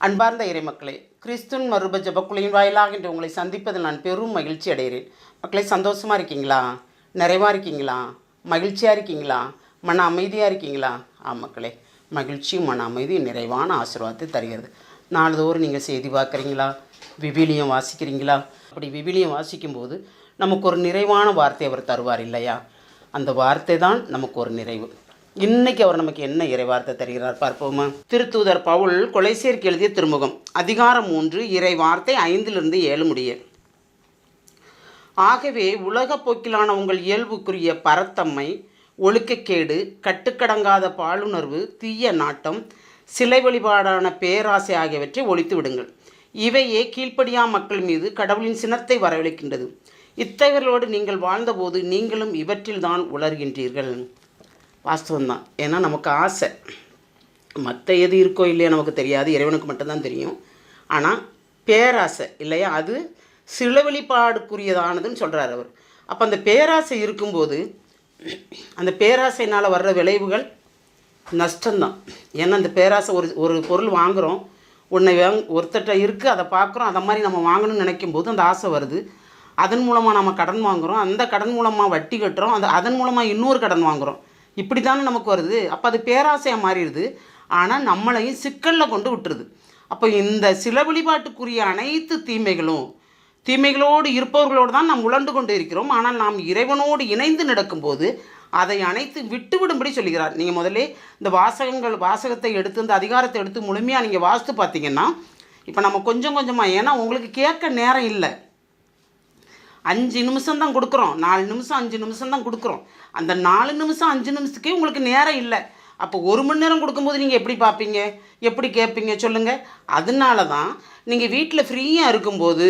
அன்பார்ந்த இறைமக்களே, கிறிஸ்துவின் மறுப ஜெபக்குழியின் வாயிலாக இன்று உங்களை சந்திப்பதில் நான் பெரும் மகிழ்ச்சி அடைகிறேன். மக்களை, சந்தோஷமாக இருக்கீங்களா? நிறைவாக இருக்கீங்களா? மகிழ்ச்சியாக இருக்கீங்களா? மன அமைதியாக இருக்கீங்களா? மக்களே, மகிழ்ச்சியும் மன அமைதி நிறைவான ஆசீர்வாதத்தை தருகிறது. நாள்தோறும் நீங்கள் செய்தி பார்க்குறீங்களா? விவிலியம் வாசிக்கிறீங்களா? அப்படி விவிலியம் வாசிக்கும்போது நமக்கு ஒரு நிறைவான வார்த்தை அவர் தருவார் இல்லையா? அந்த வார்த்தை தான் நமக்கு ஒரு நிறைவு. இன்னைக்கு அவர் நமக்கு என்ன இறைவார்த்தை தருகிறார் பார்ப்போமா? திருத்தூதர் பவுல் கொலைசேருக்கு எழுதிய திருமுகம், அதிகாரம் 3, இறைவார்த்தை 5-7 முடிய. ஆகவே உலக போக்கிலான உங்கள் இயல்புக்குரிய பரத்தம்மை, ஒழுக்கக்கேடு, கட்டுக்கடங்காத பாலுணர்வு, தீய நாட்டம், சிலை வழிபாடான பேராசை ஆகியவற்றை ஒழித்து விடுங்கள். இவையே கீழ்ப்படியா மக்கள் மீது கடவுளின் சினத்தை வரவழைக்கின்றது. இத்தகையோடு நீங்கள் வாழ்ந்தபோது நீங்களும் இவற்றில்தான் உளர்கின்றீர்கள். வாஸ்தவம்தான். ஏன்னா நமக்கு ஆசை, மற்ற எது இருக்கோ இல்லையா நமக்கு தெரியாது, இறைவனுக்கு மட்டும்தான் தெரியும். ஆனால் பேராசை இல்லையா, அது சில வழிபாடுக்குரியதானதுன்னு சொல்கிறார் அவர். அப்போ அந்த பேராசை இருக்கும்போது அந்த பேராசைனால் வர்ற விளைவுகள் நஷ்டம்தான். ஏன்னா அந்த பேராசை ஒரு பொருள் வாங்குகிறோம், ஒருத்தட்ட இருக்குது, அதை பார்க்குறோம், அதை மாதிரி நம்ம வாங்கணும்னு நினைக்கும் போது அந்த ஆசை வருது. அதன் மூலமாக நம்ம கடன் வாங்குகிறோம், அந்த கடன் மூலமாக வட்டி கட்டுறோம், அதன் மூலமாக இன்னொரு கடன் வாங்குகிறோம். இப்படி தானே நமக்கு வருது. அப்போ அது பேராசையாக மாறிடுது. ஆனால் நம்மளையும் சிக்கலில் கொண்டு விட்டுருது. அப்போ இந்த சில வழிபாட்டுக்குரிய அனைத்து தீமைகளோடு இருப்பவர்களோடு தான் நாம் உழண்டு கொண்டு இருக்கிறோம். ஆனால் நாம் இறைவனோடு இணைந்து நடக்கும்போது அதை அனைத்து விட்டுவிடும்படி சொல்கிறார். நீங்கள் முதல்ல இந்த வாசகத்தை எடுத்து, இந்த அதிகாரத்தை எடுத்து முழுமையாக நீங்கள் வாசித்து பார்த்தீங்கன்னா, இப்போ நம்ம கொஞ்சம் கொஞ்சமாக, ஏன்னா உங்களுக்கு கேட்க நேரம் இல்லை, 5 நிமிஷம் தான் கொடுக்குறோம், 4 நிமிஷம் 5 நிமிஷம் தான் கொடுக்குறோம். அந்த 4 நிமிஷம் 5 நிமிஷத்துக்கே உங்களுக்கு நேரம் இல்லை. அப்போ 1 மணி நேரம் கொடுக்கும்போது நீங்கள் எப்படி பார்ப்பீங்க, எப்படி கேட்பீங்க சொல்லுங்கள்? அதனால தான் நீங்கள் வீட்டில் ஃப்ரீயாக இருக்கும்போது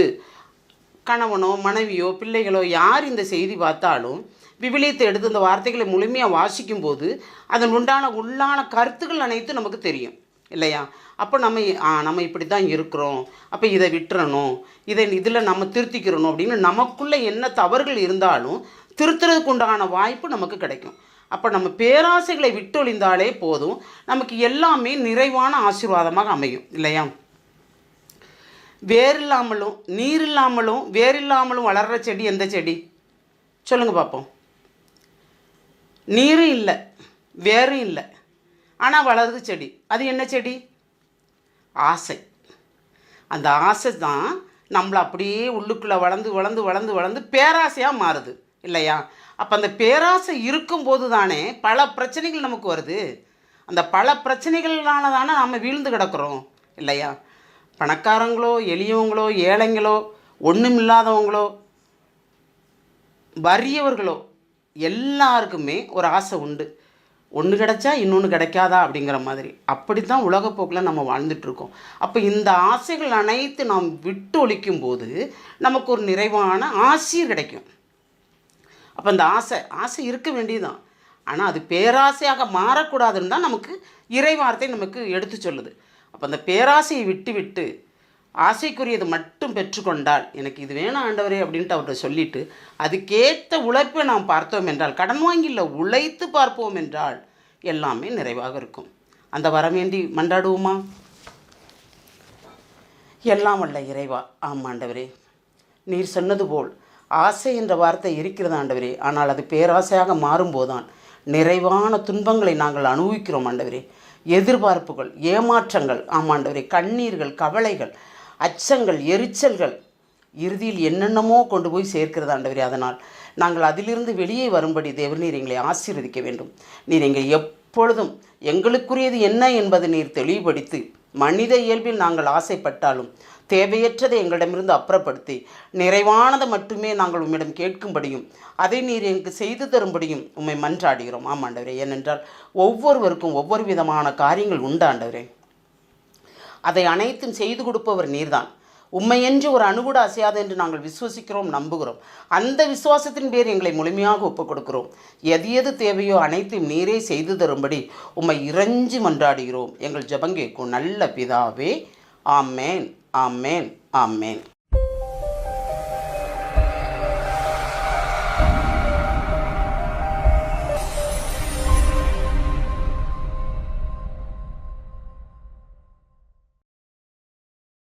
கணவனோ மனைவியோ பிள்ளைகளோ யார் இந்த செய்தி பார்த்தாலும் விவிலியத்தை எடுத்து இந்த வார்த்தைகளை முழுமையாக வாசிக்கும்போது அதன் உள்ளான கருத்துக்கள் அனைத்தும் நமக்கு தெரியும் இல்லையா? அப்போ நம்ம இப்படி தான் இருக்கிறோம், அப்போ இதை விட்டுறணும், இதில் நம்ம திருத்திக்கிறணும் அப்படின்னு நமக்குள்ளே என்ன தவறுகள் இருந்தாலும் திருத்துறதுக்கு உண்டான வாய்ப்பு நமக்கு கிடைக்கும். அப்போ நம்ம பேராசைகளை விட்டொழிந்தாலே போதும், நமக்கு எல்லாமே நிறைவான ஆசீர்வாதமாக அமையும் இல்லையா? வேரில்லாமலும் நீரில்லாமலும் வேரில்லாமலும் வளர்கிற செடி எந்த செடி சொல்லுங்கள் பார்ப்போம்? நீரும் இல்லை, வேரும் இல்லை, ஆனால் வளருது செடி. அது என்ன செடி? ஆசை. அந்த ஆசை தான் நம்மளை அப்படியே உள்ளுக்குள்ளே வளர்ந்து பேராசையாக மாறுது இல்லையா? அப்போ அந்த பேராசை இருக்கும்போது தானே பல பிரச்சனைகள் நமக்கு வருது. அந்த பல பிரச்சனைகளான தானே நாம் வீழ்ந்து கிடக்கிறோம் இல்லையா? பணக்காரங்களோ எளியவங்களோ ஏழைங்களோ ஒன்றும் இல்லாதவங்களோ வறியவர்களோ எல்லாருக்குமே ஒரு ஆசை உண்டு. ஒன்று கிடைச்சா இன்னொன்று கிடைக்காதா அப்படிங்கிற மாதிரி. அப்படி தான் உலகப்போக்கில் நம்ம வாழ்ந்துட்டுருக்கோம். அப்போ இந்த ஆசைகள் அனைத்து நாம் விட்டு ஒழிக்கும்போது நமக்கு ஒரு நிறைவான ஆசை கிடைக்கும். அப்போ அந்த ஆசை இருக்க வேண்டியதுதான். ஆனால் அது பேராசையாக மாறக்கூடாதுன்னு தான் நமக்கு இறைவார்த்தை நமக்கு எடுத்து சொல்லுது. அப்போ அந்த பேராசையை விட்டு ஆசைக்குரியது மட்டும் பெற்றுக்கொண்டால், எனக்கு இது வேணாம் ஆண்டவரே அப்படின்ட்டு அவர்கிட்ட சொல்லிவிட்டு அதுக்கேற்ற உழைப்பை நாம் பார்த்தோம் என்றால், கடன் வாங்கியில் உழைத்து பார்ப்போம் என்றால் எல்லாமே நிறைவாக இருக்கும். அந்த வரவேண்டி மன்றாடுவோமா? எல்லாம் வல்ல இறைவா, ஆண்டவரே, நீர் சொன்னது போல் ஆசை என்ற வார்த்தை இருக்கிறது ஆண்டவரே. ஆனால் அது பேராசையாக மாறும்போதுதான் நிறைவான துன்பங்களை நாங்கள் அனுபவிக்கிறோம் ஆண்டவரே. எதிர்பார்ப்புகள், ஏமாற்றங்கள், ஆண்டவரே, கண்ணீர்கள், கவலைகள், அச்சங்கள், எரிச்சல்கள், இறுதியில் என்னென்னமோ கொண்டு போய் சேர்க்கிறது ஆண்டவரே. அதனால் நாங்கள் அதிலிருந்து வெளியே வரும்படி தேவர் நீர் எங்களை ஆசீர்வதிக்க வேண்டும். நீர் எங்களை எப்பொழுதும் எங்களுக்குரியது என்ன என்பதை நீர் தெளிவுபடுத்தி, மனித இயல்பில் நாங்கள் ஆசைப்பட்டாலும் தேவையற்றதை எங்களிடமிருந்து அப்புறப்படுத்தி நிறைவானதை மட்டுமே நாங்கள் உம்மிடம் கேட்கும்படியும் அதை நீர் எனக்கு செய்து தரும்படியும் உம்மை மன்றாடுகிறோம். ஆண்டவரே, ஏனென்றால் ஒவ்வொருவருக்கும் ஒவ்வொரு விதமான காரியங்கள் உண்டு ஆண்டவரே. அதை அனைத்தும் செய்து கொடுப்பவர் நீர்தான். உண்மையென்று ஒரு அணுகுட அசையாது என்று நாங்கள் விசுவசிக்கிறோம், நம்புகிறோம். அந்த விசுவாசத்தின் பேர் எங்களை முழுமையாக ஒப்புக் கொடுக்கிறோம். எது தேவையோ அனைத்தையும் நீரே செய்து தரும்படி உம்மை இறைஞ்சி மன்றாடுகிறோம். எங்கள் ஜெபம் கேட்கும் நல்ல பிதாவே. ஆமேன், ஆமேன், ஆமேன்.